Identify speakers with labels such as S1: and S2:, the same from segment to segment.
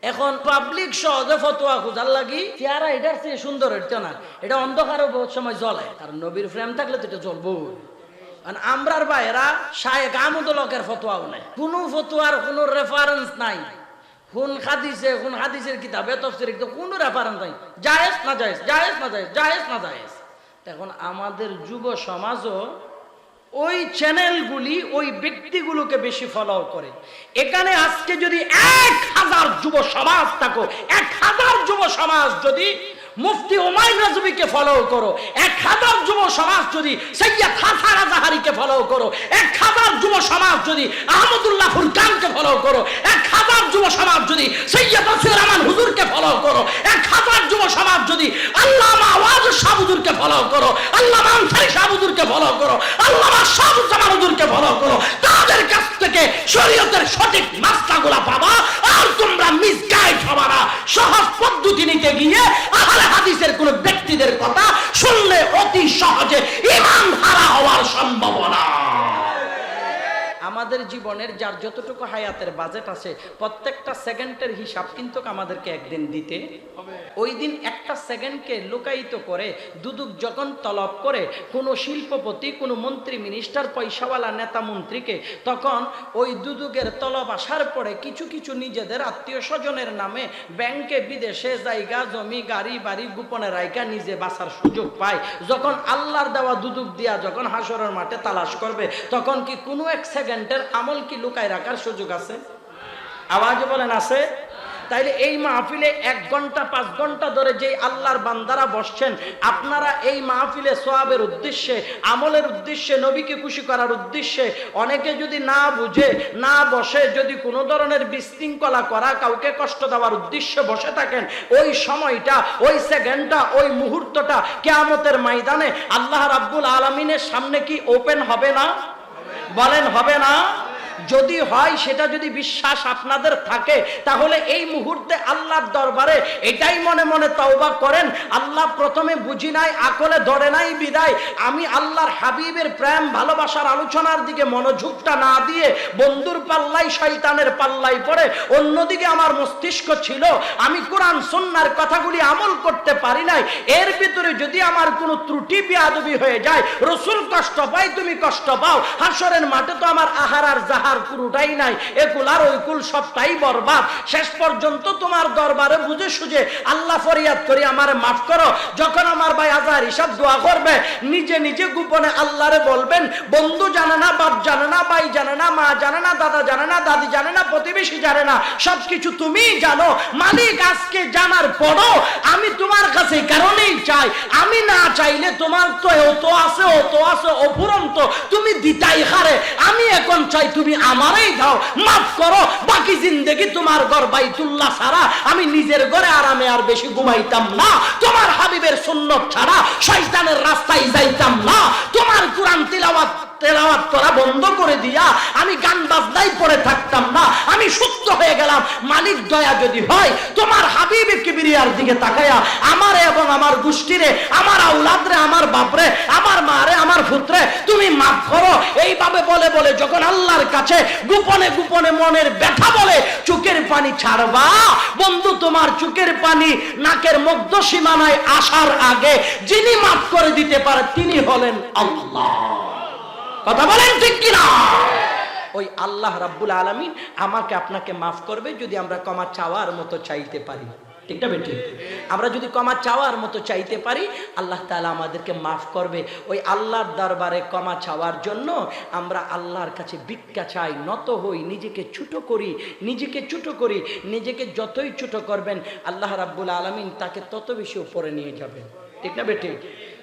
S1: এখন পাবলিক সহজে ফতোয়া খুঁজার লাগি চেহারা এটার চেয়ে সুন্দর এটা না, এটা অন্ধকারও বহুত সময় জ্বলে। কারণ নবীর ফ্রেম থাকলে তো এটা জ্বলবো। আমরার ভাইয়েরা শায়েখ আহমদুল্লাহের ফতোয়াও নাই, কোনো ফতোয়ার কোনো রেফারেন্স নাই। কোন হাদিসের কিতাবে তফসিরে কোনো রেফারেন্স নাই। জায়েজ না জায়েজ, জায়েজ না জায়েজ, জায়েজ না জায়েজ। এখন আমাদের যুব সমাজও ওই চ্যানেলগুলি ওই ব্যক্তিগুলোকে বেশি ফলো করে। এখানে আজকে যদি 1000 যুব সমাজ থাকো, 1000 যুব সমাজ যদি মুফতি হুমায়ুন রাজবীকে ফলো করো, 1000 যুব সমাজ যদি সৈয়দ হাসান আজহারিকে ফলো করো, 1000 যুব সমাজ যদি আহমদুল্লাহ ফুরকানকে ফলো করো, 1000 যুব সমাজ যদি সৈয়দ আসির রহমান হুজুরকে ফলো করো, 1000 যুব সমাজ যদি আল্লামা আওয়াজ শাহ হুজুরকে ফলো করো, আল্লামা আনসারী শাহ হুজুরকে ফলো করো, আল্লামা শাহুজ্জামান হুজুরকে ফলো করো, তাদের কাছ থেকে শরীয়তের সঠিক মাসলাগুলো পাবা। আর তোমরা মিসগাইড হবা না। সহজ পদ্ধতি নিতে গিয়ে আহলে হাদিসের কোন ব্যক্তিদের কথা শুনলে অতি সহজে ঈমান হারা হওয়ার সম্ভাবনা। আমাদের জীবনের যার যতটুকু হায়াতের বাজেট আছে প্রত্যেকটা সেকেন্ডের হিসাব কিন্তু আমাদেরকে একদিন দিতে হবে। ওই দিন একটা সেকেন্ডকে লুকায়িত করে দুদক যখন তলব করে কোনো শিল্পপতি, কোনো মন্ত্রী, মিনিস্টার, পয়সাওয়ালা নেতা মন্ত্রীকে, তখন ওই দুদকের তলব আসার পরে কিছু কিছু নিজেদের আত্মীয় স্বজনের নামে ব্যাংকে বিদেশে জায়গা জমি গাড়ি বাড়ি গোপনে রাইকা নিজে বাঁচার সুযোগ পায়। যখন আল্লাহর দেওয়া দুদক দিয়া যখন হাসরের মাঠে তালাশ করবে, তখন কি কোনো এক সেকেন্ডের আমল কি লুকায় রাখার সুযোগ আছে? আওয়াজ বলেন আছে? তাইলে এই মাহফিলে 1 ঘন্টা 5 ঘন্টা ধরে যেই আল্লাহর বান্দারা বসছেন, আপনারা এই মাহফিলে সওয়াবের উদ্দেশ্যে, আমলের উদ্দেশ্যে, নবীকে খুশি করার উদ্দেশ্যে, অনেকে যদি না বুঝে না বসে, যদি কোনো ধরনের বিশৃঙ্খলা করা, কাউকে কষ্ট দেওয়ার উদ্দেশ্যে বসে থাকেন, ওই সময়টা, ওই সেকেন্ডটা, ওই মুহূর্তটা কিয়ামতের ময়দানে আল্লাহ রাব্বুল আলামিনের সামনে কি ওপেন হবে না? বলেন হবে না? যদি হয়, সেটা যদি বিশ্বাস আপনাদের থাকে, তাহলে এই মুহূর্তে আল্লাহর দরবারে এটাই মনে মনে তওবা করেন, আল্লাহ প্রথমে বুঝি নাই, আকলে ধরে নাই বিদায় আমি আল্লাহর হাবিবের প্রেম ভালোবাসার আলোচনার দিকে মনোযোগটা না দিয়ে বন্ধুর পাল্লাই শয়তানের পাল্লাই পড়ে অন্যদিকে আমার মস্তিষ্ক ছিল, আমি কোরআন সুন্নাহর কথাগুলি আমল করতে পারি নাই। এর ভিতরে যদি আমার কোনো ত্রুটি বেয়াদবি হয়ে যায়, রাসূল কষ্ট পায়, তুমি কষ্ট পাও, হাসরের মাঠে তো আমার আহার আর জাহার পুরোটাই নাই, একুল আর ওইকুল সবটাই বরবাদ। শেষ পর্যন্ত তোমার দরবারে বুঝে সুঝে আল্লাহ ফরিয়াদ করি আমারে মাফ করো। যখন আমার ভাই আজহার হিসাব দোয়া করবে, নিজে নিজে গোপনে আল্লাহরে বলবেন, বন্ধু জানে না, বাপ জানে না, ভাই জানে না, মা জানে না, দাদা জানে না, দাদি জানে না, প্রতিবেশী জানে না, সবকিছু তুমিই জানো মালিক। আজকে জানার পরও আমি তোমার কাছে কারণেই চাই, আমি না চাইলে তোমার তো এতো আছে, অতো আছে, অফুরন্ত, তুমি দিতাই হারে। আমি এখন চাই তুমি আমারই দাও, মাফ করো। বাকি জিন্দেগি তোমার ঘর বাইতুল্লাহ ছাড়া আমি নিজের ঘরে আরামে আর বেশি ঘুমাইতাম না, তোমার হাবিবের সুন্নত ছাড়া শয়তানের রাস্তায় যাইতাম না, তোমার কোরআন তিলাওয়াত করা বন্ধ করে দিয়া আমি গান বাজনাই পড়ে থাকতাম না। আমি সুস্থ হয়ে গেলাম। মালিক দয়া যদি হয়, তোমার হাবিবে কিবরিয়ার দিকে তাকায়া আমারে এবং আমার গোষ্ঠীরে, আমার আওলাদরে, আমার বাপরে, আমার মারে, আমার পুত্রে তুমি মাফ করো। এইভাবে বলে বলে যখন আল্লাহর কাছে গোপনে গোপনে মনের ব্যথা বলে চোখের পানি ছাড়বা, বন্ধু তোমার চোখের পানি নাকের মধ্য সীমানায় আসার আগে যিনি মাফ করে দিতে পারে তিনি হলেন আল্লাহ। কথা বলেন ঠিক কিনা? ওই আল্লাহ রাব্বুল আলামিন আমাকে আপনাকে মাফ করবে যদি আমরা ক্ষমা চাওয়ার মতো চাইতে পারি। ঠিক না বেটি? আমরা যদি ক্ষমা চাওয়ার মতো চাইতে পারি, আল্লাহ তাআলা আমাদেরকে মাফ করবে। ওই আল্লাহর দরবারে ক্ষমা চাওয়ার জন্য আমরা আল্লাহর কাছে ভিক্ষা চাই, নত হই, নিজেকে ছোট করি, নিজেকে ছোট করি। নিজেকে যতই ছোট করবেন আল্লাহ রাব্বুল আলামিন তাকে তত বেশি উপরে নিয়ে যাবেন। ঠিক না বেটি?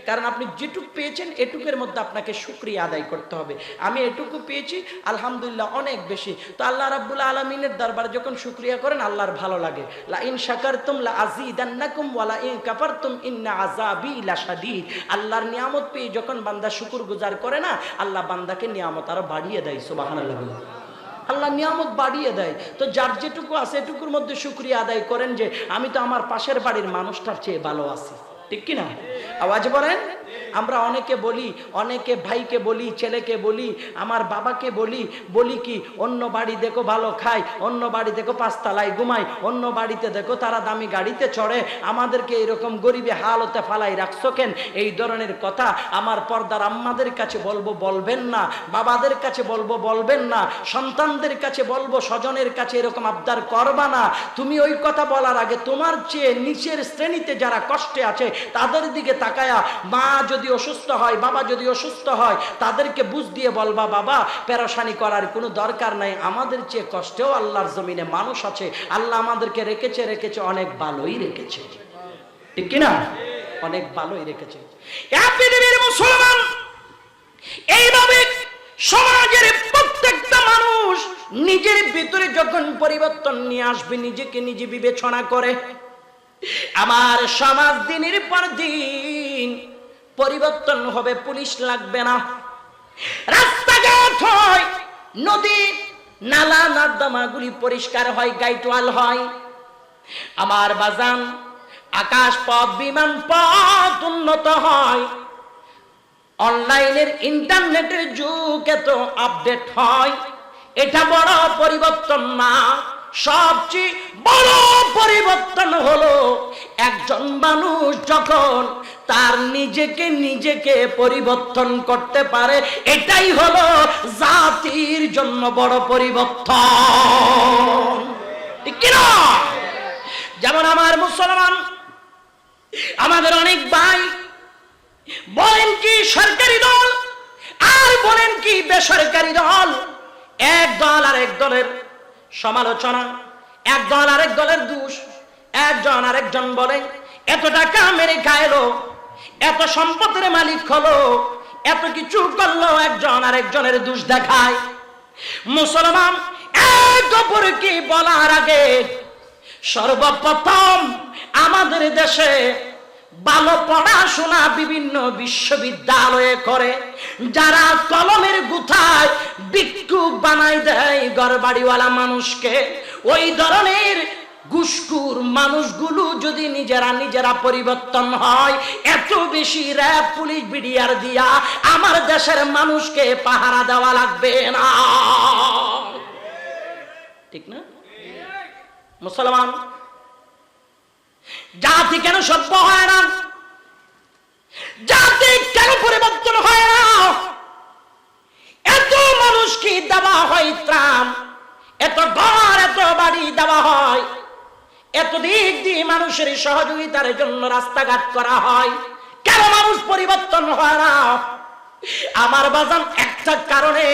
S1: কারণ আপনি যেটুকু পেয়েছেন এটুকের মধ্যে আপনাকে শুকরিয়া আদায় করতে হবে। আমি এটুকু পেয়েছি, আলহামদুলিল্লাহ, অনেক বেশি। তো আল্লাহ রাব্বুল আলামিনের দরবারে যখন শুকরিয়া করেন আল্লাহর ভালো লাগে। লা ইন শাকারতুম লা আযীদান্নাকুম ওয়া লা ইন কাফারতুম ইন্না আযাবি লাশাদীদ। আল্লাহর নিয়ামত পেয়ে যখন বান্দা শুকরগুজার করে না, আল্লাহ বান্দাকে নিয়ামত আরো বাড়িয়ে দেয়। সুবহানাল্লাহ। আল্লাহ নিয়ামত বাড়িয়ে দেয়। তো যার যেটুকু আছে এটুকুর মধ্যে শুকরিয়া আদায় করেন যে আমি তো আমার পাশের বাড়ির মানুষটার চেয়ে ভালো আছি। ঠিক কিনা? আওয়াজ বলেন। আমরা অনেকে বলি, অনেকে ভাইকে বলি, ছেলেকে বলি, আমার বাবাকে বলি, বলি কি অন্য বাড়ি দেখো ভালো খায়, অন্য বাড়ি দেখো পাঁচতলায় ঘুমায়, অন্য বাড়িতে দেখো তারা দামি গাড়িতে চড়ে, আমাদেরকে এরকম গরিবে হালতে ফালাই রাখছো কেন? এই ধরনের কথা আমার পর্দার আম্মাদের কাছে বলবো, বলবেন না। বাবাদের কাছে বলবো, বলবেন না। সন্তানদের কাছে বলবো, স্বজনের কাছে এরকম আবদার করবা না। তুমি ওই কথা বলার আগে তোমার চেয়ে নিচের শ্রেণীতে যারা কষ্টে আছে তাদের দিকে তাকায়া, মা যদি অসুস্থ হয়, বাবা যদি অসুস্থ হয়, তাদেরকে বুঝ দিয়ে বলবা, বাবা পেরেশানি করার কোনো দরকার নাই, আমাদের চেয়ে কষ্টেও আল্লাহর জমিনে মানুষ আছে, আল্লাহ আমাদেরকে রেখেছে, অনেক ভালোই রেখেছে। ঠিক কিনা? অনেক ভালোই রেখেছে। পৃথিবীর মুসলমান এইভাবে সমাজের প্রত্যেকটা মানুষ নিজের ভিতরে যখন পরিবর্তন নিয়ে আসবে, নিজেকে নিজে বিবেচনা করে, আমার সমাজ দিনের পর দিন পরিবর্তন হবে। পুলিশ লাগবে না, রাস্তাঘাট হয়, নদী নালা নর্দমাগুলি পরিষ্কার হয়, গাইডওয়াল হয়। আমার বাজান, আকাশ পথ বিমান পথ উন্নত হয়, অনলাইনের ইন্টারনেটের যুগ এত আপডেট হয়। এটা বড় পরিবর্তন না, সবচেয়ে বড় পরিবর্তন হলো একজন মানুষ যখন তার নিজেকে পরিবর্তন করতে পারে, এটাই হলো জাতির জন্য বড় পরিবর্তন। ঠিক কি না? যেমন আমার মুসলমান, আমাদের অনেক ভাই বলেন কি সরকারি দল আর বলেন কি বেসরকারি দল, এক দল আর এক দলের সমালোচনা, এক দল আরেক দলের দোষ। একজন আরেকজন বলে এত টাকা আমেরিকা এলো, এত সম্পদের মালিক হলো, এত কিছু করলো, একজন আরেকজনের দোষ দেখায়। মুসলমান এক অপরকে বলার আগে সর্বপ্রথম আমাদের দেশে ভালো পড়াশোনা বিভিন্ন বিশ্ববিদ্যালয়ে করে, যারা কলমের গুথায় ভিক্ষুক বানাই দেয় ঘরবাড়িওয়ালা মানুষকে, ওই ধরনের ঘুষখোর মানুষগুলো যদি নিজেরা পরিবর্তন হয়, এত বেশি র্যাব পুলিশ বিডিআর দিয়া আমার দেশের মানুষকে পাহারা দেওয়া লাগবে না। ঠিক না? মুসলমান জাতি কেন সভ্য হয় না? জাতি কেন পরিবর্তন হয় না? এত মানুষকে দেওয়া হয় ত্রাণ, এত ঘর এত বাড়ি দেওয়া হয়, এত দিক দিয়ে মানুষের সহযোগিতার জন্য রাস্তাঘাট করা হয়, কেন মানুষ পরিবর্তন হয় না? আমার বাজান, একটা কারণে,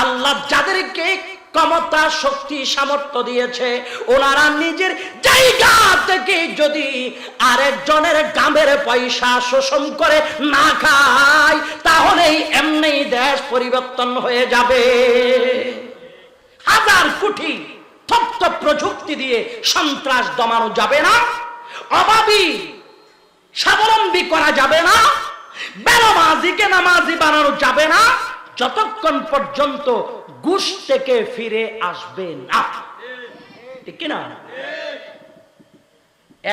S1: আল্লাহ যাদেরকে ক্ষমতা শক্তি সামর্থ্য দিয়েছে, ওনারা নিজের জায়গা থেকে যদি আরেকজনের গামের পয়সা শোষণ করে না খায়, তাহলে এমনি দেশ পরিবর্তন হয়ে যাবে। হাজার কোটি তথ্য প্রযুক্তি দিয়ে সন্ত্রাস দমানো যাবে না, অভাবী স্বাবলম্বী করা যাবে না, বেনামাজিকে নামাজি বানানো যাবে না, যতক্ষণ পর্যন্ত ঘুষ থেকে ফিরে আসবে না। ঠিক না?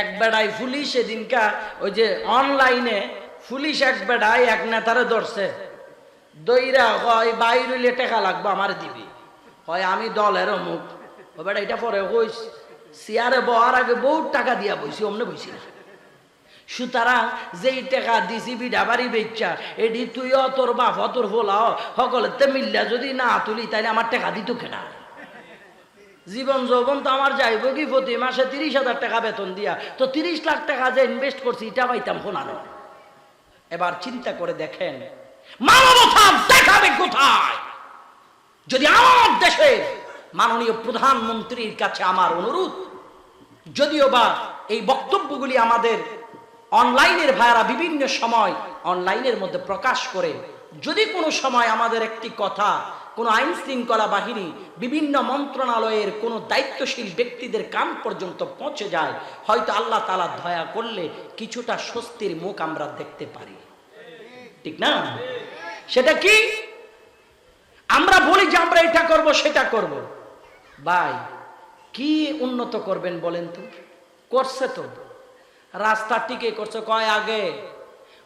S1: এক বেড়াই পুলিশ এদিনকা ওই যে অনলাইনে পুলিশ এক বেড়াই এক নেতারে ধরছে, দইরা হয় বাইরে টাকা লাগবে আমার দিবি, হয় আমি দলের মুখ, ও বেড়া এটা পরে কইস চেয়ারে বহার আগে বহুত টাকা দিয়া বইছি, অমনে বইছি না। সুতরাং যেই টাকা দিছি বিডা বাড়ি বেচা, এটি তুইও তোর বাপ তোর ফোলাও সকলেতে মিললা যদি না তুলি, তাইলে আমার টাকা দিত কেনা? জীবন যৌবন তো আমার যাইব কি প্রতি মাসে 30,000 টাকা বেতন দিয়া, তো 30 লাখ টাকা যে ইনভেস্ট করছি এটা পাইতাম ফোনানো। এবার চিন্তা করে দেখেন মানবতা দেখাবে কোথায়? যদি আমার দেশের মাননীয় প্রধানমন্ত্রীর কাছে আমার অনুরোধ, যদিও বা এই বক্তব্যগুলি আমাদের অনলাইনের ভাইরা বিভিন্ন সময় অনলাইনের মধ্যে প্রকাশ করে, যদি কোনো সময় আমাদের একটি কথা কোনো আইন শৃঙ্খলা বাহিনী বিভিন্ন মন্ত্রণালয়ের কোনো দায়িত্বশীল ব্যক্তিদের কান পর্যন্ত পৌঁছে যায়, হয়তো আল্লাহ তাআলা দয়া করলে কিছুটা স্বস্তির মুখ আমরা দেখতে পারি। ঠিক না? সেটা কি? আমরা বলি যে আমরা এটা করব সেটা করব, ভাই কি উন্নত করবেন বলেন তো? করছে তো রাস্তা টিকে করছে, কয় আগে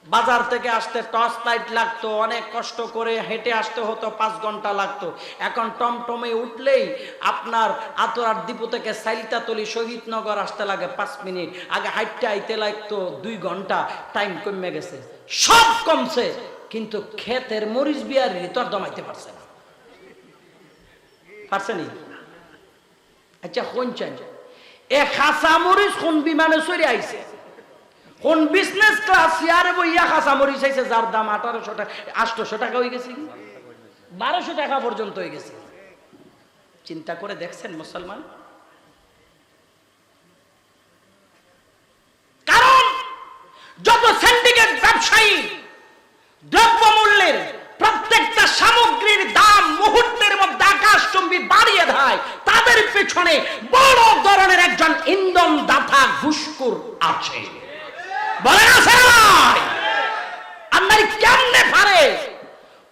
S1: বাজার থেকে আসতে টর্চ লাইট লাগতো, অনেক কষ্ট করে হেঁটে আসতে হতো, 5 ঘন্টা লাগতো। এখন টমটমে উঠলেই আপনার আতরার ডিপো থেকে সাইলতাতলি শহীদনগর আসতে লাগে 5 মিনিট, আগে হাইটে আইতে লাগতো 2 ঘন্টা। টাইম কমে গেছে, সব কমছে, কিন্তু ক্ষেতের মরিচ বিয়ারি তো আর দমাইতে পারছে না, পারছেনি? আচ্ছা কোন চাই এ খাসা মরিচ কোন বিমানে চড়ে আইছে, কোন বিজনেস ক্লাস ইয়ারে বইয়া খাসা মরিচ আইছে যার দাম 1800 টাকা 800 টাকা হয়ে গেছে, 1200 টাকা পর্যন্ত হয়ে গেছে। চিন্তা করে দেখছেন মুসলমান? কারণ যত সিন্ডিকেট ব্যবসায়ী দ্রব্যমূল্যের প্রত্যেকটা সামগ্রীর দাম মুহূর্তের মধ্যে আকাশচুম্বী বাড়িয়ে দেয়, তাদের পেছনে বড় ধরনের একজন ইন্ধন দাতা ঘুষখোর আছে। বলেন আছে ভাই? আপনার কেমনে পারে?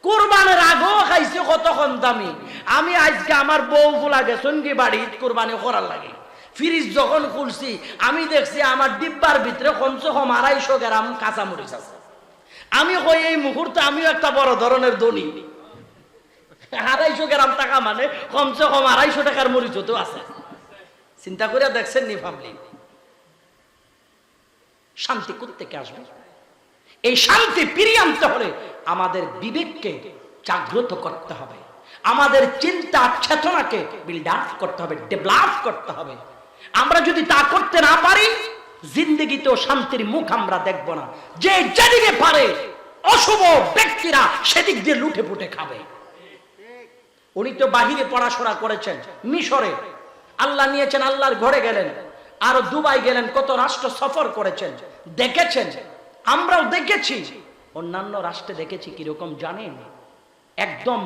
S1: কুরবানের আগেও খাইছে কতক্ষণ দামি। আমি আজকে আমার বউ ফুলা গেছেন কি বাড়ি কুরবানি করার লাগে, ফ্রিজ যখন খুলছি আমি দেখছি আমার ডিব্বার ভিতরে কমসে কম 250 গ্রাম কাঁচামরিচ আছে। আমি কই এই মুহূর্তে আমিও একটা বড় ধরনের ধনী, 250 গ্রাম টাকা মানে কমসে কম 250 টাকার মরিচও তো আছে। চিন্তা করে দেখছেন নি ভাবলি? শান্তি কোত্থেকে আসবে? এই শান্তি ফিরিয়ে আনতে হলে আমাদের বিবেককে জাগ্রত করতে হবে, আমাদের চিন্তা চেতনাকে বিল্ড আপ করতে হবে, ডেভেলপ করতে হবে। আমরা যদি তা করতে না পারি, জিন্দগিতেও শান্তির মুখ আমরা দেখব না। যে যেদিকে পারে অশুভ ব্যক্তিরা সেদিক দিয়ে লুটে পুটে খাবে। উনি তো বাহিরে পড়াশোনা করেছেন, মিশরে আল্লাহ নিয়েছেন, আল্লাহর ঘরে গেলেন, আর দুবাই গেলেন, কত রাষ্ট্র সফর করেছেন, দেখেছেন। আমরাও দেখেছি, অন্যান্য রাষ্ট্রে দেখেছি কিরকম জানেন? একদম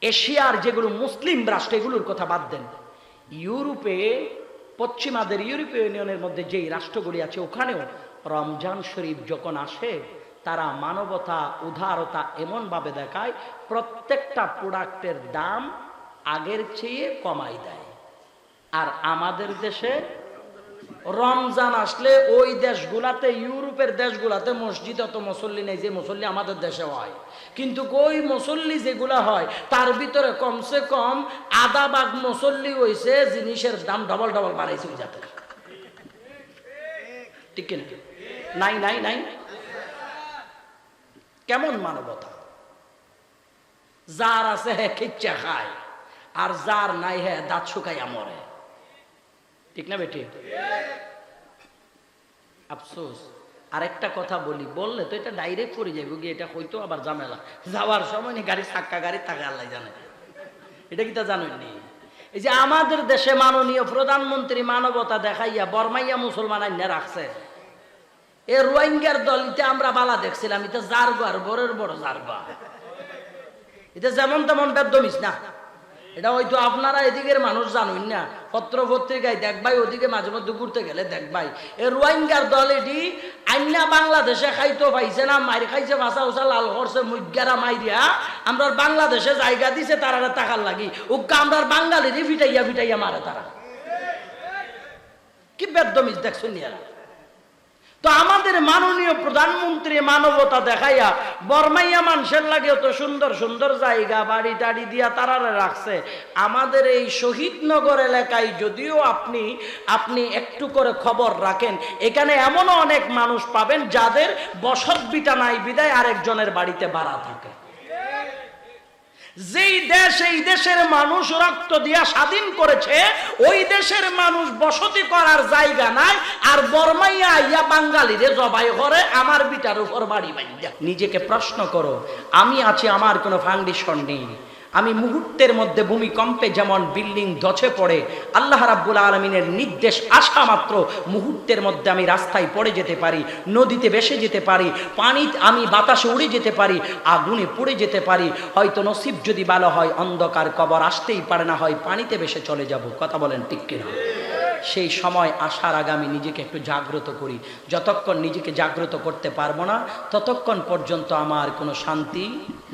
S1: এশিয়ার যেগুলো মুসলিম রাষ্ট্র, এগুলোর কথা বাদ দেন, ইউরোপে পশ্চিমাদের ইউরোপীয় ইউনিয়নের মধ্যে যেই রাষ্ট্রগুলি আছে, ওখানেও রমজান শরীফ যখন আসে, তারা মানবতা উদারতা এমন ভাবে দেখায়, প্রত্যেকটা প্রোডাক্টের দাম আগের চেয়ে কমাই দেয়। আর আমাদের দেশে রমজান আসলে ওই দেশগুলাতে, ইউরোপের দেশগুলাতে মসজিদ অত মুসল্লি নেই যে মুসল্লি আমাদের দেশে হয়, কিন্তু ওই মুসল্লি যেগুলা হয় তার ভিতরে কমসে কম আধা ভাগ মুসল্লি হইছে জিনিসের দাম ডবল ডবল বাড়াইছে ওই জাতের। ঠিক কিনা? নাই নাই নাই, কেমন মানবতা? যার আছে হ্যাঁ খিচ্চা খায়, আর যার নাই হ্যাঁ দাঁত শুকাইয়া মরে। ঠিক না বেটি? আফসোস। আরেকটা কথা বলি, বললে তো এটা ডাইরেক্ট পড়ে যাবে গিয়ে, এটা হয়তো আবার ঝামেলা। যাওয়ার সময় নি গাড়ি চাক্কা গাড়ি থাকে আল্লাহ জানে। এটা কি তা জানেননি? এই যে আমাদের দেশে মাননীয় প্রধানমন্ত্রী মানবতা দেখাইয়া বর্মাইয়া মুসলমান আইনা রাখছে, এ রোহিঙ্গার দলিতে আমরা বালা দেখছিলাম, এটা জারগার বড়ের বড় জারগা, এটা যেমন তেমন বেদমিস না। এটা হয়তো আপনারা এদিকের মানুষ জানুন না, পত্র পত্রিকায় দেখবাই, ওদিকে মাঝে মধ্যে ঘুরতে গেলে দেখবাই, এ রোহিঙ্গার দল এটি আইনা বাংলাদেশে খাইতো পাইছে না, মাইর খাইছে, ভাষা উষা লাল করছে, মুগ্গারা মাইরিয়া আমরা বাংলাদেশে জায়গা দিছে তারা টাকার লাগি, ওকে আমরা বাঙালিরই ফিটাইয়া ফিটাইয়া মারে তারা। কি বেদমিস দেখছেন নিয়ারা? তো আমাদের মাননীয় প্রধানমন্ত্রী মানবতা দেখাইয়া বর্মাইয়া মানুষের লাগে তো সুন্দর সুন্দর জায়গা বাড়ি টাড়ি দিয়া তারারে রাখছে। আমাদের এই শহীদনগর এলাকায় যদিও আপনি একটু করে খবর রাখেন, এখানে এমনও অনেক মানুষ পাবেন যাদের বসত বিটা নাই বিদায় আরেকজনের বাড়িতে ভাড়া থাকে। যেই দেশ এই দেশের মানুষ রক্ত দিয়া স্বাধীন করেছে, ওই দেশের মানুষ বসতি করার জায়গা নাই, আর বর্মাইয়া আইয়া বাঙালিরে জবাই করে আমার বিটার উপর বাড়ি বাঁধা। নিজেকে প্রশ্ন করো, আমি আছি, আমার কোনো ফাউন্ডেশন নেই, আমি মুহূর্তের মধ্যে ভূমিকম্পে যেমন বিল্ডিং ধসে পড়ে, আল্লাহ রাব্বুল আলামিনের নির্দেশ আসা মাত্র মুহূর্তের মধ্যে আমি রাস্তায় পড়ে যেতে পারি, নদীতে ভেসে যেতে পারি, পানিতে আমি বাতাসে উড়ে যেতে পারি, আগুনে পুড়ে যেতে পারি, হয়তো নসিব যদি ভালো হয় অন্ধকার কবর আসতেই পারে না, হয় পানিতে ভেসে চলে যাব। কথা বলেন ঠিক কিনা? সেই সময় আসার আগে আমি নিজেকে একটু জাগ্রত করি। যতক্ষণ নিজেকে জাগ্রত করতে পারবো না ততক্ষণ পর্যন্ত আমার কোনো শান্তি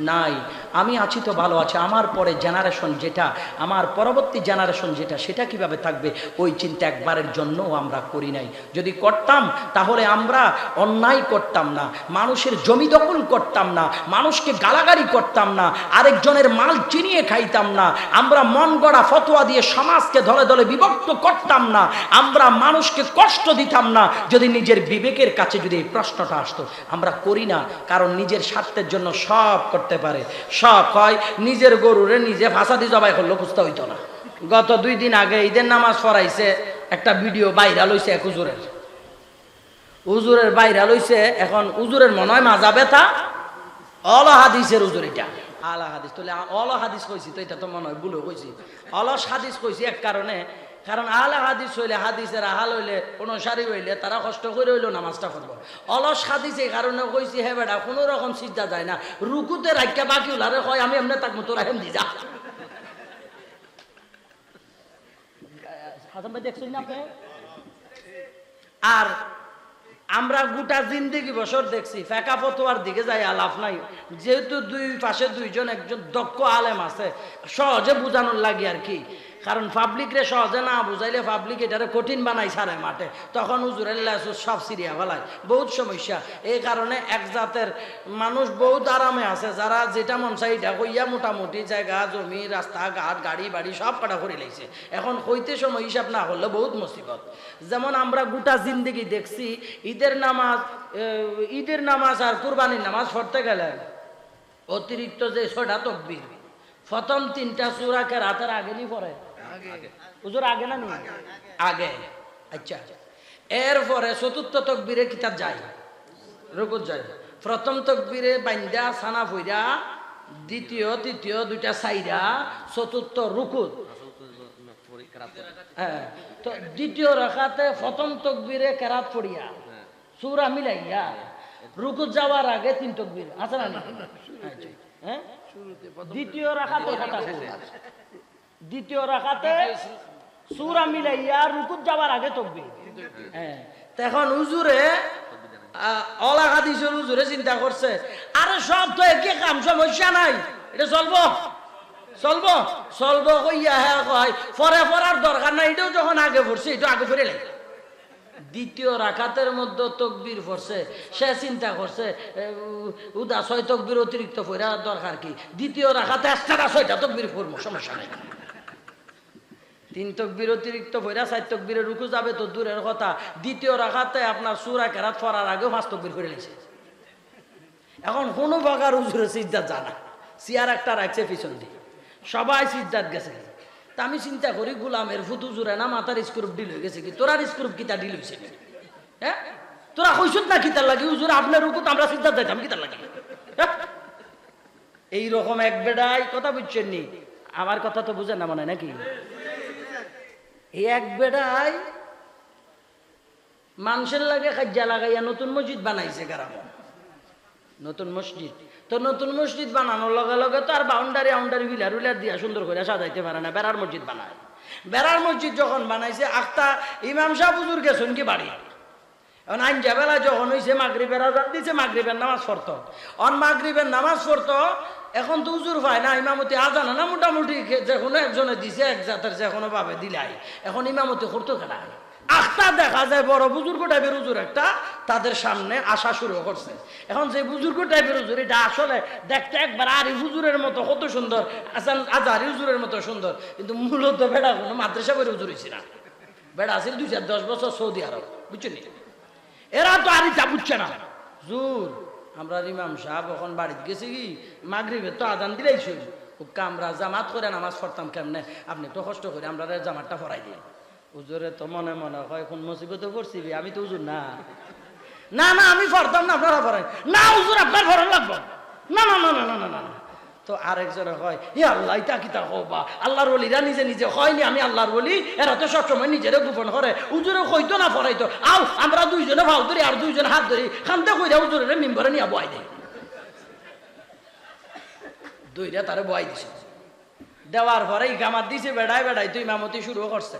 S1: নাই। আমি আছি তো ভালো আছে, আমার পরে জেনারেশন যেটা, আমার পরবর্তী জেনারেশন যেটা, সেটা কিভাবে থাকবে ওই চিন্তা একবারের জন্যও আমরা করি নাই। যদি করতাম তাহলে আমরা অন্যায় করতাম না, মানুষের জমি দখল করতাম না, মানুষকে গালাগালি করতাম না, আরেকজনের মাল চিনিয়ে খাইতাম না, আমরা মন গড়া ফতোয়া দিয়ে সমাজকে দলে দলে বিভক্ত করতাম না, আমরা মানুষকে কষ্ট দিতাম না। যদি নিজের বিবেকের কাছে যদি এই প্রশ্নটা আসতো, আমরা করি না, কারণ নিজের স্বার্থের জন্য সব করতে পারে, সব হয়। নিজের গরুরে নিজে ফাঁসা দিয়ে জবাই করলো, খুঁজতে হইতো না। গত 2 দিন আগে ঈদের নামাজ পড়াইছে, একটা ভিডিও ভাইরাল হইছে এক হুজুরের ভাইরাল হইছে। এখন হুজুরের মনে হয় মাজা ব্যথা, অল হাদিসের হুজুর, এটা আলা হাদিস। তাহলে অল হাদিস কইছি তো, এটা তো মনে হয় ভুলও কইছি, অলস হাদিস কইছি এক কারণে, কারণ আলা হাদিস হইলে, হাদিসের আহাল হইলে, অনুসারী হইলে তারা কষ্ট করে হইলেও নামাজটা করবো। অলস হাদিস এই কারণে কইছি, হে বেটা কোনো রকম সিজদা যায় না, রুকুতে রাখিয়া বাকি উলারে কয় আমি এমনি থাকবো, তোরা হেম দি যা। দেখছেন না আপনি? আর আমরা গোটা জিন্দেগি বছর দেখছি ফেকা ফতোয়ার দিকে যাই লাভ নাই, যেহেতু দুই পাশে দুইজন একজন দক্ষ আলেম আছে, সহজে বুঝানোর লাগে আর কি। কারণ পাবলিক রে সহজে না বুঝাইলে পাবলিক এটারে কঠিন বানাই সারে মাঠে, তখন হুজুরের লাসুস সব সিরিয়া ফেলায়, বহুত সমস্যা। এই কারণে এক জাতের মানুষ বহুত আরামে আছে, যারা যেটা মন চাই এটা কইয়া মোটামুটি জায়গা জমি রাস্তাঘাট গাড়ি বাড়ি সব কাটা করে লাইছে। এখন হইতে সময় হিসাব না হলে বহুত মুসিবত। যেমন আমরা গোটা জিন্দেগি দেখছি ঈদের নামাজ আর কুরবানির নামাজ পড়তে গেলে অতিরিক্ত যে 6টা তাকবীর, প্রথম 3টা সূরা কে রাতের আগে নি পড়ে, হুজুর আগে না নি আগে, আচ্ছা। এরপরে 4র্থ তাকবীরে কিতাব যায়, রুকুত যায়, প্রথম তাকবীরে বাইন্দা সানা ফইরা, দ্বিতীয় তৃতীয় 2টা সাইরা, 4র্থ রুকুত। হ্যাঁ, তো দ্বিতীয় রাকাতে প্রথম তাকবীরে কেরাত পড়িয়া সূরা মিলাইয়া রুকুত যাওয়ার আগে 3 তাকবীর আছে না? হ্যাঁ, দ্বিতীয় রাকাতে কথা বলছি, দ্বিতীয় রাকাতে সূরা মিলাইয়া রুকুত যাওয়ার আগে তাকবীর। হ্যাঁ, তখন হুজুরে অলা হাদিসের হুজুরে চিন্তা করছে, আরে সব তো একই কাম, সমস্যা নাই, এটা চলবো চলবো চলবো কইয়া হ্যাঁ কয় পরে পড়ার দরকার নাই, এটাও যখন আগে পড়ছে এটা আগে পড়ে লাগে। দ্বিতীয় রাকাতের মধ্যে তাকবীর পড়ছে, সে চিন্তা করছে উদা 6 তাকবীর অতিরিক্ত পড়া দরকার কি, দ্বিতীয় রাকাতে এক্সট্রা 6টা তাকবীর পড়বো, সমস্যা নাই। 3 তাকবীর অতিরিক্ত পড়া 4 তাকবীরে রুকু যাবে তো দূরের কথা, দ্বিতীয় রাকাতে আপনার সূরা কেরাত পড়ার আগেও 5 তাকবীর পড়ে নিয়েছে। এখন কোনো প্রকার হুজুরে সিজদা জানা, চেয়ার একটা রাখছে পিছন দিয়ে, সবাই সিজদাত গেছে। তা আমি চিন্তা করি গোলামের ফুট হুজুরে না মাথার স্ক্রুপ ডিল হয়ে গেছে কি, তোরার স্ক্রুপ কিতা ডিল হয়েছে? হ্যাঁ, তোরা কইছত না কিতার লাগে হুজুর আপনার রুকুত আমরা সিজদাত যাইতাম কিতার লাগে? এইরকম এক বেড়াই কথা বুঝছেন নি, আমার কথা তো বুঝেন না মনে নাকি? এই এক বেড়াই মানুষের লাগে খাজ্জা লাগাইয়া নতুন মসজিদ বানাইছে গ্রামে, নতুন মসজিদ। তো নতুন মসজিদ বানানোর লগে লগে তো আর বাউন্ডারি বিলার উইলার দিয়া সুন্দর করে সাজাইতে পারে না, বেড়ার মসজিদ বানায়। বেড়ার মসজিদ যখন বানাইছে আখতা ইমাম সাহেব হুজুর গেছেন কি বাড়ি, এখন আইনজা বেলা যখন হয়েছে মাগরিবের আজান দিছে, মাগরিবের নামাজ পড়তো, মাগরিবের নামাজ পড়তো। এখন তো হুজুর পায় না, ইমামতি আজান না মোটামুটি যে কোনো একজনে দিছে, এক জাতের যে কোনো ভাবে দিলাই, এখন ইমামতি করতো কেনা আখতা দেখা যায় বড় বুজুর্গ টাইপের হুজুর একটা তাদের সামনে আসা শুরু করছে। এখন যে বুজুর্গ টাইপের হুজুর এটা আসলে দেখতে একবার আরি হুজুরের মতো কত সুন্দর, আজারি হুজুরের মতো সুন্দর, কিন্তু মূলত বেড়া কোনো মাদ্রাসা করে হুজুর হয়েছে না, বেড়া আছে 2-10 বছর সৌদি আরব, বুঝছেন? এরা তো আর যা বুঝছে না হুজুর। আমরা ইমাম সাহেব এখন বাড়িতে গেছি কি মাগরিবের তো আজান দিলেই শুই, আমরা জামাত করে নামাজ পড়তাম কেমনে, আপনি একটু কষ্ট করে আমরা জামাতটা পড়াই দিই। হুজুরে তো মনে মনে হয় কোন মুসিবতে পড়ছি, আমি তো হুজুর না, না না আমি পড়তাম না, আপনারা পড়েন না হুজুর, আপনার পড়ান লাগবো না, না না না না না না। তো আরেকজনে হয় হে আল্লাহ ইতা কিতা হবা, আল্লাহর ওলিরা নিজে নিজে হয়নি আমি আল্লাহর ওলি, এরা তো সবসময় নিজেরে গোপন করে, হুজুরে কইতো না পড়াইতো, আও আমরা দুইজনে ভাও ধরি আর দুইজনে হাত ধরি খান্তে কইরা হুজুরের মেম্বারে নিয়ে বয়াই দেয়, দুইটা তারে বয়াই দিছে, দেওয়ার পরে ইকামাত দিছে, বেড়াই বেড়াই তো ইমামতি শুরু করছে।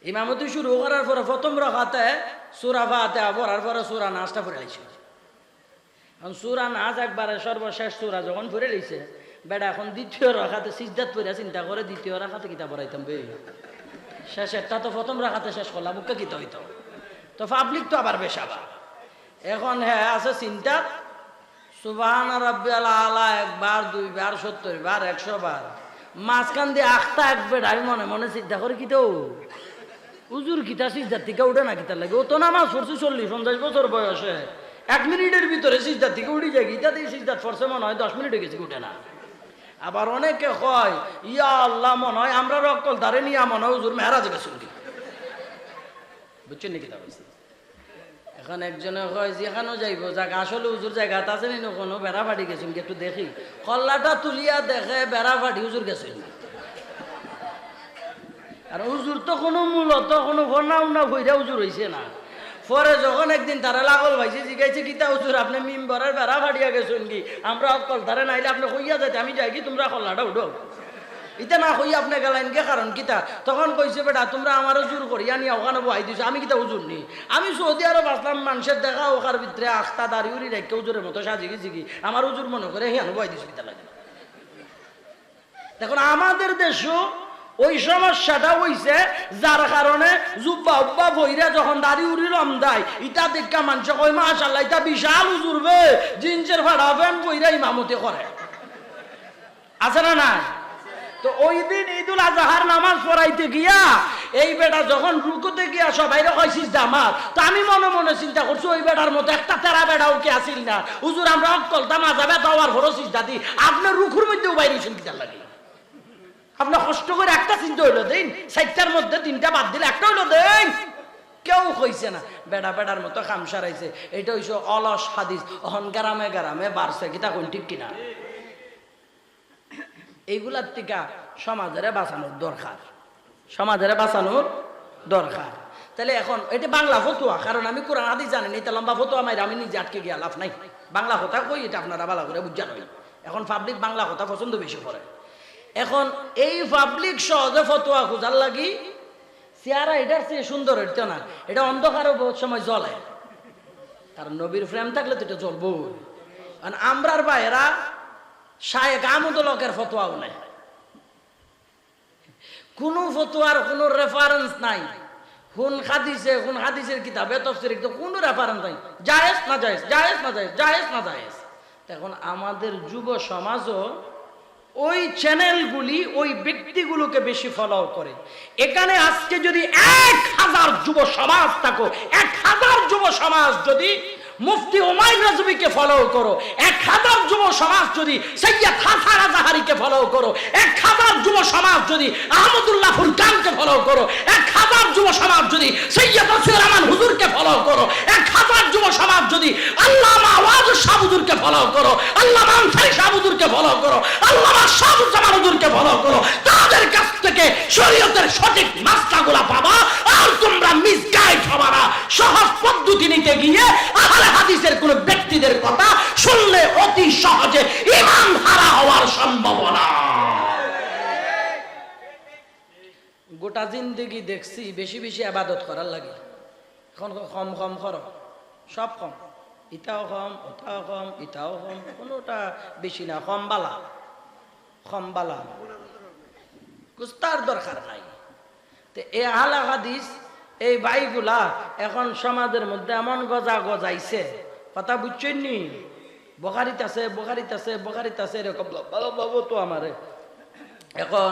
S1: ইমামতি শুরু করার পরে প্রথম রাকাতে সূরা ফাতিহা পড়ার পরে সূরা নাসটা পড়ে আইছে। এখন সূরা নাস একবারে সর্বশেষ সূরা যখন পড়ে লইছে, বেটা এখন দ্বিতীয় রাকাতে সিজদাত পড়ে চিন্তা করে দ্বিতীয় রাকাতে কিতাব পড়াইতাম বে। শেষেরটা তো প্রথম রাকাতে শেষ করলাম, মুখে কিতা হইতো তো পাবলিক তো আবার বেশাবা। এখন হ্যাঁ আছে চিন্তা, সুবহান রাব্বিয়াল আলা একবার, দুইবার, 70 বার, 100 বার, মাঝখান দিয়ে আখতা এক বেটা। আমি মনে মনে চিন্তা করি কি তো হুজুর কিতা সিজদার থেকে উঠে না কিতা লাগে, ও তো নামাজ পড়ছি 40-50 বছর বয়সে, 1 মিনিটের ভিতরে সিজদার থেকে উঠে যায়, গীতা দিয়ে সিজদার ফরসে মনে হয় 10 মিনিট হয়ে গেছে, উঠে না। আবার অনেকে কয় ইয়া আল্লাহ, মনে হয় আমরা রক্কল ধারে নিয়ে মনে হয় হুজুর মেহরাজে গেছে, বুঝছেন নাকি? তা বলছি এখন একজনে কয় যেখানেও যাইব যাক, আসলে হুজুর জায়গাত আছে নি কোনো বেড়া ফাটি গেছেন একটু দেখি, কল্লাটা তুলিয়া দেখে বেড়া ফাটি হুজুর গেছেন। আর হুজুর তো কোনো মূলত কোনো ফোনা উন্না ভইরা হুজুর হইছে না। পরে যখন একদিন তারা লাগল ভাইছে জিগাইছে কিতা হুজুর আপনি মিম্বরের বেড়া ফাটিয়া গেছেন কি, আমরা অকল ধারে নাইলে আপনি কইয়া যাইতে আমি যাই কি তোমরা কল্লাটা উঠো, ইতা না কই আপনি গেলেন কে কারণ কিতা? তখন কইছে বেটা তোমরা আমারও জোর করিয়া নিয়ে ওখানে বহাই দিছো, আমি কিতা হুজুর নি, আমি সৌদি আরব আসলাম, মানুষের দেখা ওখার ভিতরে আখতা দাড়ি উড়ি রেখে হুজুরের মতো সাজি গেছি কি, আমার হুজুর মনে করে হিয়ানো বহাই দিছো কিতা লাগে। দেখুন আমাদের দেশও ওই সমস্যাটা হইছে, যার কারণে জুব্বা উব্বা বইরা যখন দাড়ি উড়ি লম দেয়, ইটা দেখা মানুষ কয় মাশাআল্লাহ ইটা বিশাল হুজুর বে, জিন্সের ফাড়া ফ্যান বইরা ইমামতি করে, আছে না না? তো ওই দিন ঈদুল আজহার নামাজ পড়াইতে গিয়া এই বেটা যখন রুকুতে গিয়া সবাই কইছিস জামাত, তো আমি মনে মনে চিন্তা করছি ওই বেটার মতো একটা তেরা বেটাও কি আসিল না, হুজুর আমরা অকলতা মাজাবে তাওয়ার ভরসিস দাদি আপনার রুকুর মধ্যেও বাইরেছেন কিতা লাগে, আপনার কষ্ট করে একটা চিন্তা হইলো দিন, 60টার মধ্যে 3টা বাদ দিলে একটা হইলো দেন, কেউ কইছে না। বেটা বেটার মতো খাম সারাইছে, এটা হইছে অলস হাদিস, অহন গ্রামে গ্রামে বাড়ছে, কিতা কোন ঠিক কিনা? এইগুলার টিকা সমাজের বাঁচানোর দরকার, সমাজের বাঁচানোর দরকার। তাহলে এখন এটা বাংলা ফতুয়া, কারণ আমি কোরআন হাদিস জানি না, এটা লম্বা ফতুয়া মাইরা আমি নিজে আটকে গিয়া লাভ নাই। বাংলা কথা কই, এটা আপনারা ভালো করে বুঝানো। এখন পাবলিক বাংলা কথা পছন্দ বেশি করে। এখন এই পাবলিক সহজে ফতুয়া খুঁজার লাগি চেহারা এটার চেয়ে সুন্দর হইতো না, এটা অন্ধকারও বহুত সময় জ্বলে, কারণ নবীর প্রেম থাকলে তো এটা জ্বলবো। কারণ আমরার ভাইয়েরা শায়েখ আহমদুল্লাহের ফতোয়াও নাই, কোনো ফতোয়ার কোনো রেফারেন্স নাই, কোন হাদিসের কিতাবে তাফসীরে কোনো রেফারেন্স নাই, জায়েজ না জায়েজ, জায়েজ না জায়েজ, জায়েজ না জায়েজ। এখন আমাদের যুব সমাজও ওই চ্যানেলগুলি ওই ব্যক্তিগুলোকে বেশি ফলো করে। এখানে আজকে যদি 1000 যুব সমাজ থাকো, 1000 যুব সমাজ যদি মুফতি হুমায়ুন রাজবীকে ফলো করো, 1000 যুব সমাজ যদি সৈয়দ হাসান আজহারিকে ফলো করো, 1000 যুব সমাজ যদি আহমদুল্লাহ ফুরকানকে ফলো করো, 1000 যুব সমাজ যদি সৈয়দ আসিফুর রহমান হুজুরকে ফলো করো, 1000 যুব সমাজ যদি আল্লামা আওয়াজ শাহ হুজুরকে ফলো করো, আল্লামা আনসারী শাহ হুজুরকে ফলো করো, আল্লামা শাহুজ্জামান হুজুরকে ফলো করো, তাদের কাছ থেকে শরীয়তের সঠিক মাসলাগুলো পাবা। আর তোমরা মিসগাইড হবা না, সহজ পদ্ধতি নিতে গিয়ে আহলে হাদিসের কোন ব্যক্তিদের কথা শুনলে অতি সহজে ঈমান হারা হওয়ার সম্ভাবনা। গোটা জিন্দেগি দেখছি বেশি বেশি ইবাদত করার লাগে, এখন কম কম করো, সব কম, ইটাও কম, ওটাও কম, ইটাও কম, কোনোটা বেশি না, কম বালা, কম বালা, কুস্তার দরকার নাই। তো এই আহলে হাদিস এই ভাইগুলা এখন সমাজের মধ্যে এমন গজাইছে, কথা বুঝছেন নি? বোখারিতে আছে এরকম বাবু তো আমারে এখন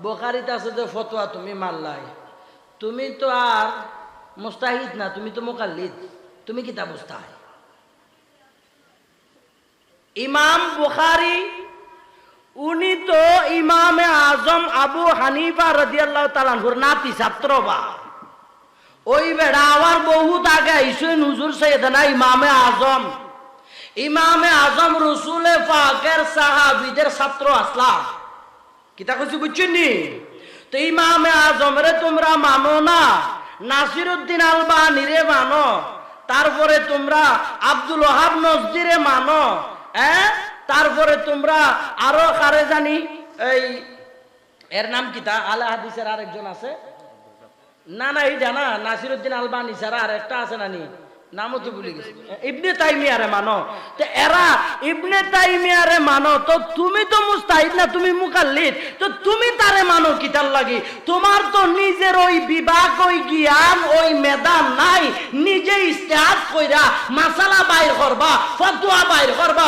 S1: বোখারিতে আছে যে ফতোয়া তুমি মানলাই, তুমি তো আর মুস্তাহিদ না, তুমি তো মুকাল্লিদ, তুমি কিতা মুস্তাহ? ইমাম বুখারী উনি তো ইমামে আজম আবু হানিফা রাদিয়াল্লাহু তাআলা আনহুর নাতি ছাত্র বা ওই বেড়া আবার বহুত আগে আইসেন হুজুর সাইয়েদনা ইমামে আজম। ইমামে আজম রসুলে পাকের সাহাবীদের ছাত্র আসলা, কিতা কইছি বুঝছেন নি? তো ইমামে আজম রে তোমরা মানো না, নাসিরউদ্দিন আলবানী রে মানো, তারপরে তোমরা আব্দুল ওয়াহাব নজদিরে মানো, তারপরে তোমরা আরো কারে জানি এই এর নাম কিতা আলে হাদিসের আরেকজন আছে না না এইটা না, নাসিরউদ্দিন আলবানী ছাড়া আর একটা আছে না নি, নামও তো ভুলে গেছি, ইবনে তাইমিয়ারে মানো। তো এরা ইবনে তাইমিয়ারে মানো, তো তুমি তো মুস্তাহিদ না, তুমি মুকাল্লিদ, তো তুমি তারে মানো কি তার লাগি? তোমার তো নিজের ওই বিভাগ, ওই জ্ঞান, ওই মেধা নাই, নিজে ইজতিহাদ কইরা মাসালা বাইর করবা, ফতোয়া বাইর করবা,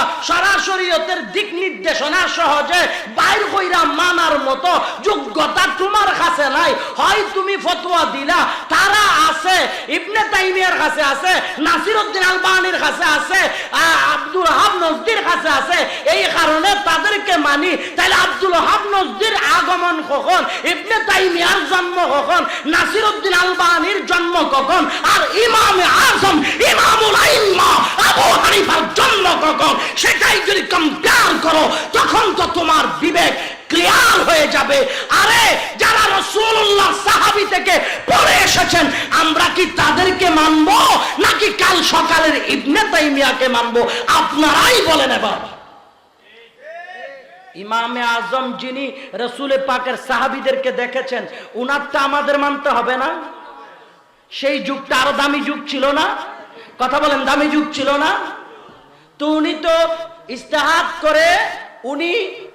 S1: শরীয়তের দিক নির্দেশনা সহজে বাইর কইরা মানার মতো যোগ্যতা তোমার কাছে নাই। হয় তুমি ফতোয়া দিলা, তারা আছে, ইবনে তাইমিয়ার কাছে আছে, নাসিরউদ্দিন আলবানীর কাছে আছে, আব্দুল ওয়াহাব নজদির কাছে আছে, এই কারণে তাদেরকে মানি। তাহলে আব্দুল ওয়াহাব নজদির আগমন কখন, ইবনে তাইমিয়ার জন্ম কখন, নাসিরউদ্দিন আলবানীর জন্ম কখন, আর ইমামে আজম ইমামুল আইম্মা আবু হানিফার জন্ম কখন, সেটাই যদি কম্পেয়ার করো তখন তো তোমার বিবেক ক্লিয়ার হয়ে যাবে। আরে যারা রাসূলুল্লাহ সাহাবী থেকে পড়ে এসেছেন, আমরা কি তাদেরকে মানবো নাকি কাল সকালের ইবনে তাইমিয়াকে মানবো? আপনারাই বলেন। এবার ইমামে আজম যিনি রাসূল পাকের সাহাবীদেরকে দেখেছেন, উনারটা আমাদের মানতে হবে না? সেই যুগটা আরো দামি যুগ ছিল না? কথা বলেন, দামি যুগ ছিল না? তো উনি তো ইজতিহাদ করে উনি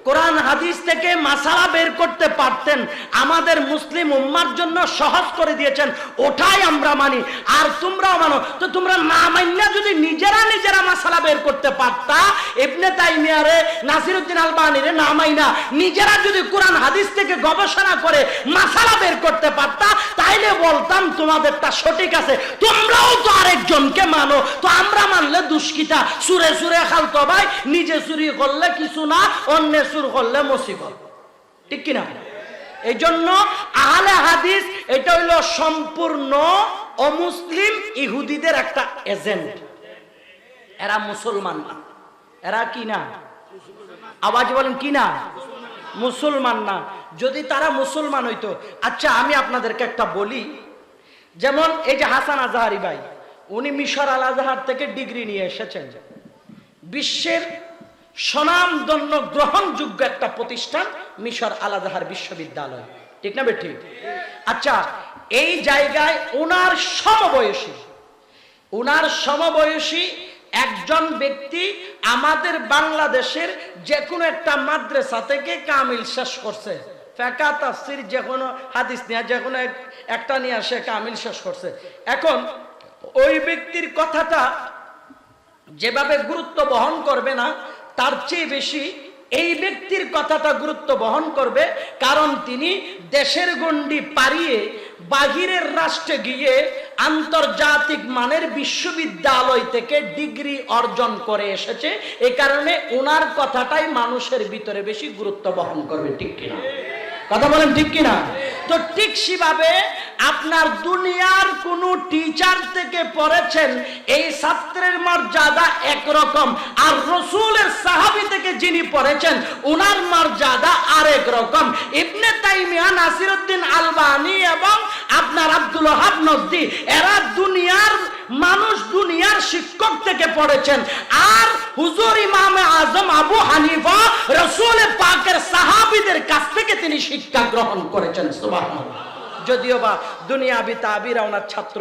S1: কোরআন হাদিস থেকে মাসালা বের করতে পারতেন, আমাদের মুসলিম উম্মার জন্য সহজ করে দিয়েছেন, ওটাই আমরা মানি। আর তোমরাও মানো। তো তোমরা না মানলে যদি নিজেরা মাসালা বের করতে পারতা, ইবনে তাইমিয়ারে, নাসিরউদ্দিন আলবানীরে না মাইনা নিজেরা যদি কোরআন হাদিস থেকে গবেষণা করে মাসালা বের করতে পারতা, তাইলে বলতাম তোমাদেরটা সঠিক আছে। তোমরাও তো আরেকজনকে মানো, তো আমরা মানলে দুষ্কিতা? সুরে সুরে খালতো ভাই, নিজে চুরি করলে কিছু না, অন্য সুর করলে মুসিবত, ঠিক কিনা? এই জন্য আহলে হাদিস এটা হইল সম্পূর্ণ অমুসলিম ইহুদিদের একটা এজেন্ট। এরা মুসলমান না। এরা কি না? আওয়াজ বলেন, কি না? মুসলমান না। যদি তারা মুসলমান হইতো, আচ্ছা আমি আপনাদেরকে একটা বলি, যেমন এই যে হাসান আজহারি ভাই, উনি মিশর আল আজহার থেকে ডিগ্রি নিয়ে এসেছেন, বিশ্বের স্বনামধন্য গ্রহণযোগ্য একটা প্রতিষ্ঠান মিশর আল আজহার বিশ্ববিদ্যালয়, ঠিক না বেঠিক? আচ্ছা, এই জায়গায় ওনার সমবয়সী একজন ব্যক্তি আমাদের বাংলাদেশের যে কোনো একটা মাদ্রাসা থেকে কামিল শেষ করছে, ফিকহ তাফসীর যে কোনো হাদিস নিয়ে যে কোনো একটা নিয়ে সে কামিল শেষ করছে। এখন ওই ব্যক্তির কথাটা যেভাবে গুরুত্ব বহন করবে না, তার চেয়ে বেশি এই ব্যক্তির কথাটা গুরুত্ব বহন করবে, কারণ তিনি দেশের গণ্ডি পাড়িয়ে বাহিরের রাষ্ট্রে গিয়ে আন্তর্জাতিক মানের বিশ্ববিদ্যালয় থেকে ডিগ্রি অর্জন করে এসেছে। এই কারণে ওনার কথাটাই মানুষের ভিতরে বেশি গুরুত্ব বহন করবে, ঠিক কিনা? কথা বলেন, ঠিক কিনা? তো ঠিক সেভাবে আপনার দুনিয়ার কোন টিচার থেকে পড়েছেন, এই ছাত্রের মর্যাদা একরকম, আর রাসূলের সাহাবী থেকে যিনি পড়েছেন ওনার মর্যাদা আরেক রকম। ইবনে তাইমিয়া, নাসিরউদ্দিন আলবানী এবং আপনার আব্দুল ওয়াহাব নজদি, এরা দুনিয়ার মানুষ, দুনিয়ার শিক্ষক থেকে পড়েছেন, আর হুজুর ইমামে আজম আবু হানিফা রাসূল পাকের সাহাবীদের কাছ থেকে তিনি শিক্ষা গ্রহণ করেছেন। সুবহানাল্লাহ। যদিও বা দুনিয়াবি তাবিরা ওনার ছাত্র,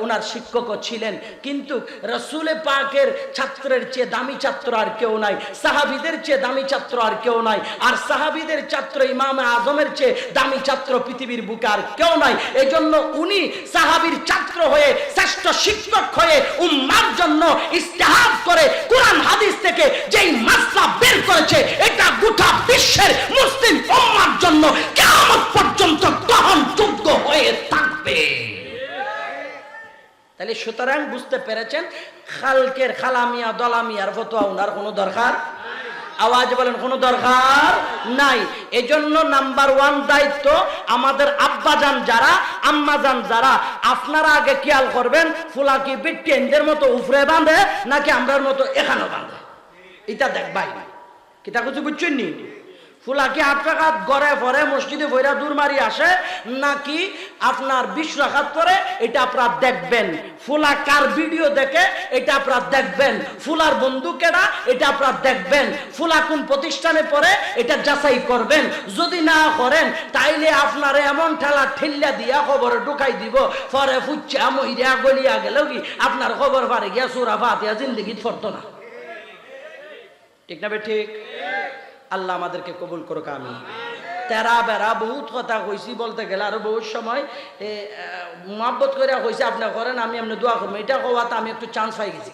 S1: ওনার শিক্ষকও ছিলেন, কিন্তু রাসূল পাকের ছাত্রের চেয়ে দামি ছাত্র আর কেউ নাই, সাহাবীদের চেয়ে দামি ছাত্র আর কেউ নাই, আর সাহাবীদের ছাত্র ইমামে আজমের চেয়ে দামি ছাত্র পৃথিবীর বুকে আর কেউ নাই। এজন্য উনি সাহাবীর ছাত্র হয়ে, শ্রেষ্ঠ শিক্ষক হয়ে উম্মার জন্য ইজতিহাদ করে কোরআন হাদিস থেকে যেই মাসলা বের করেছে, এটা গোটা বিশ্বের মুসলিম উম্মার জন্য কিয়ামত পর্যন্ত গ্রহণযোগ্য হয়ে থাকবে। তাহলে সুতরাং বুঝতে পেরেছেন, খালকের খালামিয়া দলামিয়ার ফতোয়া ওনার কোনো দরকার, আওয়াজ বলেন, কোনো দরকার নাই। এজন্য নাম্বার 1 দায়িত্ব আমাদের আব্বাজান যারা, আম্মাজান যারা, আপনারা আগে খেয়াল করবেন ফুলা কি বিটিয়ানদের মতো উপরে বাঁধে নাকি আমরার মতো এখানে বাঁধে, এটা দেখবাই। কিতা কিছু বুঝছেন নি? ফুলা কি 8 রাকাত গড়ে পরে মসজিদে বইরা দূর মারি আসে, নাকি আপনার 20 রাকাত পরে, এটা আপনারা দেখবেন। ফুলা কার ভিডিও দেখে এটা আপনারা দেখবেন। ফুলার বন্ধু কেডা এটা আপনারা দেখবেন। ফুলা কোন প্রতিষ্ঠানে পড়ে এটা যাচাই করবেন। যদি না করেন তাইলে আপনারা এমন ঠেলা ঠেল্লা দিয়া খবর ঢুকাই দিব, পরে ফুচ্চা মইরা গলিয়া গেলেও কি আপনার খবর পারে গিয়া সূরা ফাতিহা জিন্দেগিত পড়তো না। ঠিক না বে ঠিক? আল্লাহ আমাদেরকে কবুল করুক, আমিন। তেরা বেড়া বহুত কথা কইছি, বলতে গেলে আরো বহুত সময় মুহাব্বত করে কইছি আপনি করেন, আমি এমনি দোয়া করবো, এটা কোয়াতে আমি একটু চান্স পাই গেছি।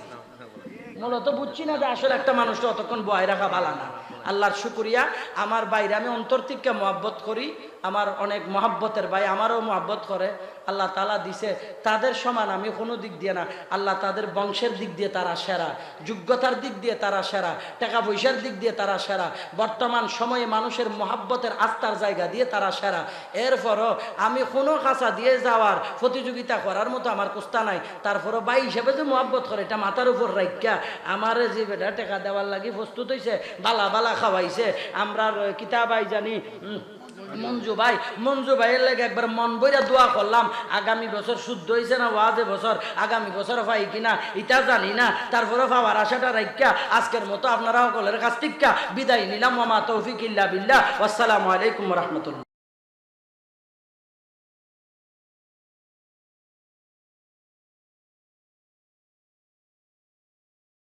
S1: মূলত বুঝছি না যে আসলে একটা মানুষটা অতক্ষণ বয় রাখা ভালো না। আল্লাহর শুকরিয়া, আমার বাইরে আমি অন্তর থেকে মহব্বত করি, আমার অনেক মহব্বতের ভাই আমারও মহব্বত করে। আল্লাহ তাআলা দিছে, তাদের সমান আমি কোনো দিক দিয়ে না। আল্লাহ তাদের বংশের দিক দিয়ে তারা সেরা, যোগ্যতার দিক দিয়ে তারা সেরা, টাকা পয়সার দিক দিয়ে তারা সেরা, বর্তমান সময়ে মানুষের মহব্বতের আস্থার জায়গা দিয়ে তারা সেরা। এরপরও আমি কোনো কাছা দিয়ে যাওয়ার প্রতিযোগিতা করার মতো আমার কুস্তা নাই। তারপরও ভাই হিসেবে যে মহব্বত করে এটা মাথার উপর রাখা, আমার যে বেটা টাকা দেওয়ার লাগি প্রস্তুত হয়েছে, বালা বালা খাওয়াইছে। আমরা কিতাবাই জানি মঞ্জু ভাইয়ের লাগে একবার মন বইরা দোয়া করলাম, আগামী বছর শুদ্ধ হয়েছে না ওয়াজে বছর, আগামী বছর পাই কিনা এটা জানি না। তারপরে পাওয়ার আশাটা রাখা আজকের মতো আপনারা সকলের কাছ থেকে বিদায় নিলাম। ওয়া মা তৌফিক ইল্লা বিল্লাহ। আসসালামু আলাইকুম ওয়া রাহমাতুল্লাহ।